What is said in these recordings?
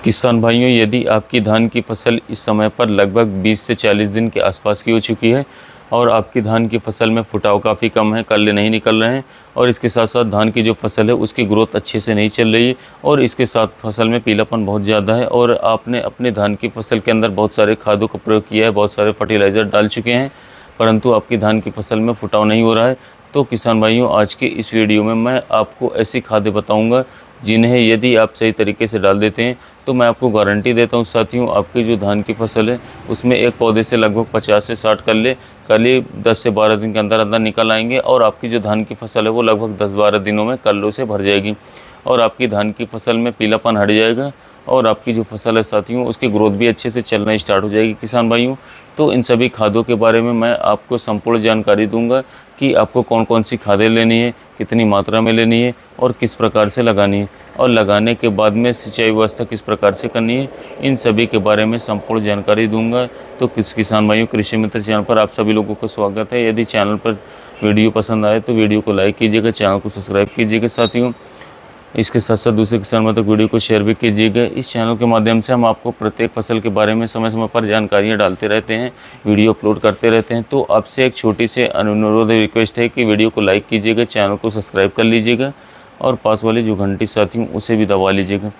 किसान भाइयों, यदि आपकी धान की फसल इस समय पर लगभग 20 से 40 दिन के आसपास की हो चुकी है और आपकी धान की फसल में फुटाव काफ़ी कम है, कल्ले नहीं निकल रहे हैं और इसके साथ साथ धान की जो फसल है उसकी ग्रोथ अच्छे से नहीं चल रही है और इसके साथ फसल में पीलापन बहुत ज़्यादा है और आपने अपने धान की फसल के अंदर बहुत सारे खादों का प्रयोग किया है, बहुत सारे फर्टिलाइज़र डाल चुके हैं, परंतु आपकी धान की फसल में फुटाव नहीं हो रहा है। तो किसान भाइयों, आज के इस वीडियो में मैं आपको ऐसी खादें बताऊंगा जिन्हें यदि आप सही तरीके से डाल देते हैं तो मैं आपको गारंटी देता हूं साथियों, आपकी जो धान की फसल है उसमें एक पौधे से लगभग 50 से 60 कली 10 से 12 दिन के अंदर अंदर निकल आएंगे और आपकी जो धान की फसल है वो लगभग 10-12 दिनों में कल्लों से भर जाएगी और आपकी धान की फसल में पीलापन हट जाएगा और आपकी जो फसल है साथियों उसकी ग्रोथ भी अच्छे से चलना स्टार्ट हो जाएगी। किसान भाइयों, तो इन सभी खादों के बारे में मैं आपको संपूर्ण जानकारी दूंगा कि आपको कौन कौन सी खादें लेनी है, कितनी मात्रा में लेनी है और किस प्रकार से लगानी है और लगाने के बाद में सिंचाई व्यवस्था किस प्रकार से करनी है, इन सभी के बारे में संपूर्ण जानकारी दूंगा। तो किसान भाइयों, कृषि मित्र चैनल पर आप सभी लोगों को स्वागत है। यदि चैनल पर वीडियो पसंद आए तो वीडियो को लाइक कीजिएगा, चैनल को सब्सक्राइब कीजिएगा साथियों। इसके साथ साथ दूसरे किसान मित्र वीडियो को शेयर भी कीजिएगा। इस चैनल के माध्यम से हम आपको प्रत्येक फसल के बारे में समय समय पर जानकारियाँ डालते रहते हैं, वीडियो अपलोड करते रहते हैं। तो आपसे एक छोटी सी अनुरोध रिक्वेस्ट है कि वीडियो को लाइक कीजिएगा, चैनल को सब्सक्राइब कर लीजिएगा और पास वाली जो घंटी साथियों उसे भी दबा लीजिएगा,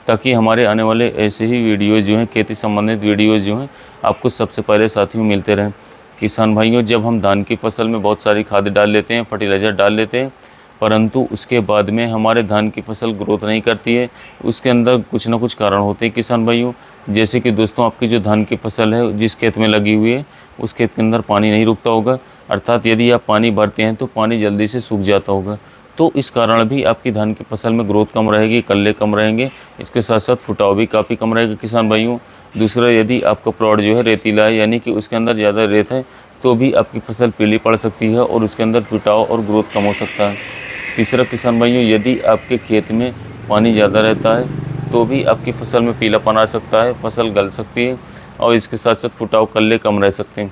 ताकि हमारे आने वाले ऐसे ही वीडियोज़ जो हैं, खेती संबंधित वीडियोज़ जो हैं, आपको सबसे पहले साथियों मिलते रहें। किसान भाइयों, जब हम धान की फसल में बहुत सारी खाद डाल लेते हैं, फर्टिलाइज़र डाल लेते हैं, परंतु उसके बाद में हमारे धान की फसल ग्रोथ नहीं करती है, उसके अंदर कुछ ना कुछ कारण होते हैं किसान भाइयों। जैसे कि दोस्तों, आपकी जो धान की फसल है जिस खेत में लगी हुई है उस खेत के अंदर पानी नहीं रुकता होगा, अर्थात यदि आप पानी भरते हैं तो पानी जल्दी से सूख जाता होगा, तो इस कारण भी आपकी धान की फसल में ग्रोथ कम रहेगी, कल्ले कम रहेंगे, इसके साथ साथ फुटाव भी काफ़ी कम रहेगा किसान भाइयों। दूसरा, यदि आपका प्लॉट जो है रेतीला है, यानी कि उसके अंदर ज़्यादा रेत है, तो भी आपकी फसल पीली पड़ सकती है और उसके अंदर फुटाव और ग्रोथ कम हो सकता है। तीसरा किसान भाइयों, यदि आपके खेत में पानी ज़्यादा रहता है तो भी आपकी फसल में पीलापन आ सकता है, फसल गल सकती है और इसके साथ साथ फुटाव कल्ले कम रह सकते हैं।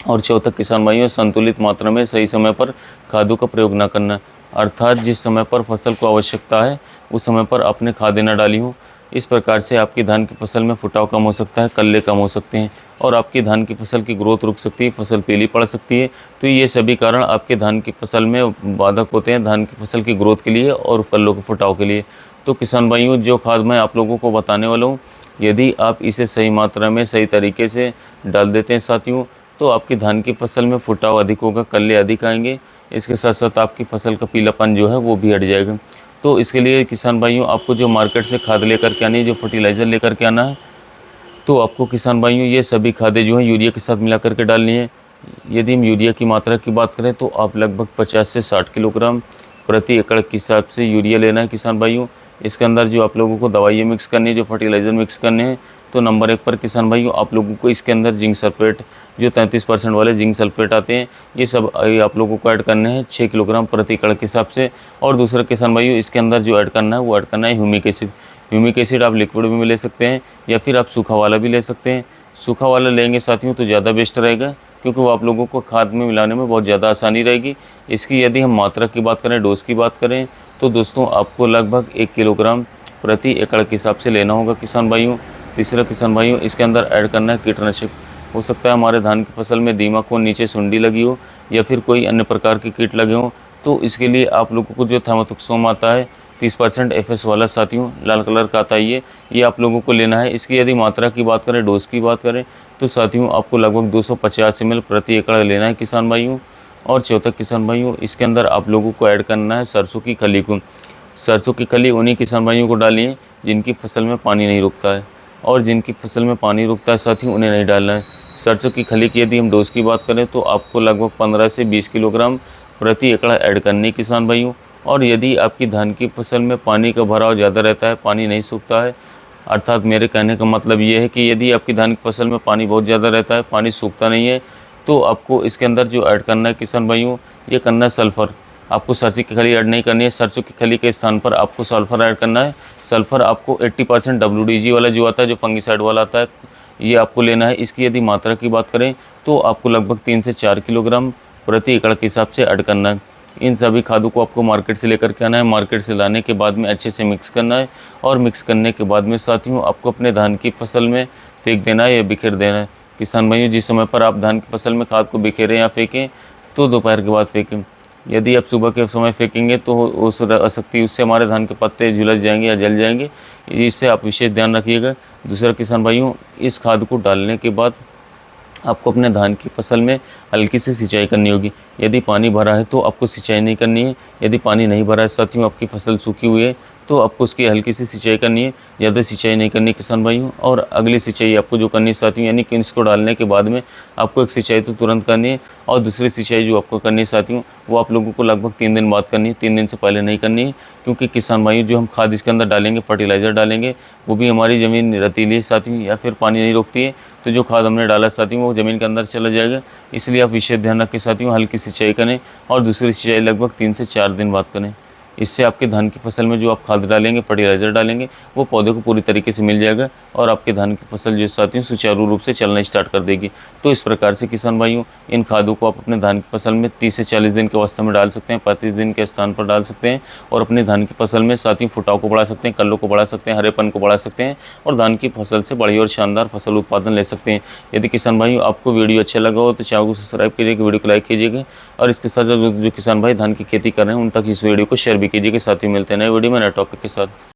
और चौथा किसान भाइयों, संतुलित मात्रा में सही समय पर खादों का प्रयोग न करना, अर्थात जिस समय पर फसल को आवश्यकता है उस समय पर आपने खादें न डाली हो। इस प्रकार से आपकी धान की फसल में फुटाव कम हो सकता है, कल्ले कम हो सकते हैं और आपकी धान की फसल की ग्रोथ रुक सकती है, फसल पीली पड़ सकती है। तो ये सभी कारण आपके धान की फसल में बाधक होते हैं, धान की फसल की ग्रोथ के लिए और कल्लों के फुटाव के लिए। तो किसान भाइयों, जो खाद मैं आप लोगों को बताने वाला हूँ, यदि आप इसे सही मात्रा में सही तरीके से डाल देते हैं साथियों, तो आपकी धान की फसल में फुटाव अधिक होगा, कल्ले अधिक आएंगे, इसके साथ साथ आपकी फसल का पीलापन जो है वो भी हट जाएगा। तो इसके लिए किसान भाइयों, आपको जो मार्केट से खाद लेकर के आनी है, जो फर्टिलाइज़र लेकर के आना है, तो आपको किसान भाइयों ये सभी खादें जो हैं यूरिया के साथ मिला करके डालनी है। यदि हम यूरिया की मात्रा की बात करें तो आप लगभग 50 से 60 किलोग्राम प्रति एकड़ के हिसाब से यूरिया लेना है किसान भाइयों। इसके अंदर जो आप लोगों को दवाइयाँ मिक्स करनी है, जो फर्टिलाइज़र मिक्स करने हैं, तो नंबर 1 पर किसान भाइयों आप लोगों को इसके अंदर जिंक सल्फेट, जो 33% वाले जिंक सल्फेट आते हैं, ये सब आप लोगों को ऐड करने हैं 6 किलोग्राम प्रति एकड़ के हिसाब से। और दूसरा किसान भाइयों, इसके अंदर जो ऐड करना है वो ऐड करना है ह्यूमिक एसिड। ह्यूमिक एसिड आप लिक्विड में भी ले सकते हैं या फिर आप सूखा वाला भी ले सकते हैं। सूखा वाला लेंगे साथियों तो ज़्यादा बेस्ट रहेगा, क्योंकि वो आप लोगों को खाद में मिलाने में बहुत ज़्यादा आसानी रहेगी। इसकी यदि हम मात्रा की बात करें, डोज की बात करें, तो दोस्तों आपको लगभग 1 किलोग्राम प्रति एकड़ के हिसाब से लेना होगा किसान भाइयों। तीसरा किसान भाइयों, इसके अंदर ऐड करना है कीटनाशक। हो सकता है हमारे धान की फसल में दीमक हो, नीचे सुंडी लगी हो या फिर कोई अन्य प्रकार के कीट लगे हों, तो इसके लिए आप लोगों को जो थाइमेथॉक्सोम आता है 30% FS वाला साथियों, लाल कलर का आता है, ये आप लोगों को लेना है। इसकी यदि मात्रा की बात करें, डोज की बात करें, तो साथियों आपको लगभग 250 ml प्रति एकड़ लेना है किसान भाइयों। और चौथा किसान भाइयों, इसके अंदर आप लोगों को ऐड करना है सरसों की खली को। सरसों की खली उन्हीं किसान भाइयों को डालिए जिनकी फसल में पानी नहीं रुकता है, और जिनकी फसल में पानी रुकता है साथियों उन्हें नहीं डालना है। सरसों की खली की यदि हम डोज की बात करें तो आपको लगभग 15 से 20 किलोग्राम प्रति एकड़ ऐड करनी है किसान भाइयों। और यदि आपकी धान की फसल में पानी का भराव ज़्यादा रहता है, पानी नहीं सूखता है, अर्थात मेरे कहने का मतलब ये है कि यदि आपकी धान की फसल में पानी बहुत ज़्यादा रहता है, पानी सूखता नहीं है, तो आपको इसके अंदर जो ऐड करना है किसान भाइयों, ये करना है सल्फ़र। आपको सरसों की खली ऐड नहीं करनी है, सरसों की खली के स्थान पर आपको सल्फ़र ऐड करना है। सल्फ़र आपको 80% WDG वाला जो आता है, जो फंगिसाइड वाला आता है, ये आपको लेना है। इसकी यदि मात्रा की बात करें तो आपको लगभग 3 से 4 किलोग्राम प्रति एकड़ के हिसाब से ऐड करना है। इन सभी खादों को आपको मार्केट से लेकर के आना है। मार्केट से लाने के बाद में अच्छे से मिक्स करना है और मिक्स करने के बाद में साथियों आपको अपने धान की फसल में फेंक देना है या बिखेर देना है। किसान भाइयों, जिस समय पर आप धान की फसल में खाद को बिखेरें या फेंकें तो दोपहर के बाद फेंकें। यदि आप सुबह के समय फेंकेंगे तो हो सकती है उससे हमारे धान के पत्ते झुलस जाएंगे या जल जाएंगे। इससे आप विशेष ध्यान रखिएगा। दूसरा किसान भाइयों, इस खाद को डालने के बाद आपको अपने धान की फसल में हल्की सी सिंचाई करनी होगी। यदि पानी भरा है तो आपको सिंचाई नहीं करनी है। यदि पानी नहीं भरा है साथियों, आपकी फसल सूखी हुई है, तो आपको उसकी हल्की सी सिंचाई करनी है, ज़्यादा सिंचाई नहीं करनी किसान भाइयों। और अगली सिंचाई आपको जो करनी है साथियों, यानी कि इसको डालने के बाद में आपको एक सिंचाई तो तुरंत करनी है और दूसरी सिंचाई जो आपको करनी है साथियों, वो आप लोगों को लगभग 3 दिन बाद करनी है। 3 दिन से पहले नहीं करनी है, क्योंकि किसान भाइयों जो हम खाद इसके अंदर डालेंगे, फर्टिलाइज़र डालेंगे, वो भी हमारी ज़मीन रतीली है साथियों या फिर पानी नहीं रोकती है, तो जो खाद हमने डाला साथियों वो ज़मीन के अंदर चला जाएगा। इसलिए आप विशेष ध्यान रखें साथियों, हल्की सिंचाई करें और दूसरी सिंचाई लगभग 3 से 4 दिन बाद करें। इससे आपके धान की फसल में जो आप खाद डालेंगे, फर्टिलाइज़र डालेंगे, वो पौधे को पूरी तरीके से मिल जाएगा और आपके धान की फसल जो साथियों सुचारू रूप से चलना स्टार्ट कर देगी। तो इस प्रकार से किसान भाइयों, इन खादों को आप अपने धान की फसल में 30 से 40 दिन के अवस्था में डाल सकते हैं, 35 दिन के स्थान पर डाल सकते हैं और अपने धान की फसल में साथियों फुटाव को बढ़ा सकते हैं, कल्लों को बढ़ा सकते हैं, हरेपन को बढ़ा सकते हैं और धान की फसल से बड़ी और शानदार फसल उत्पादन ले सकते हैं। यदि किसान भाइयों आपको वीडियो अच्छा लगा हो तो चैनल को सब्सक्राइब कीजिएगा, वीडियो को लाइक कीजिएगा और इसके साथ जो किसान भाई धान की खेती कर रहे हैं उन तक इस वीडियो को शेयर भी कीजिएगा। साथ ही मिलते हैं नए वीडियो में नए टॉपिक के साथ।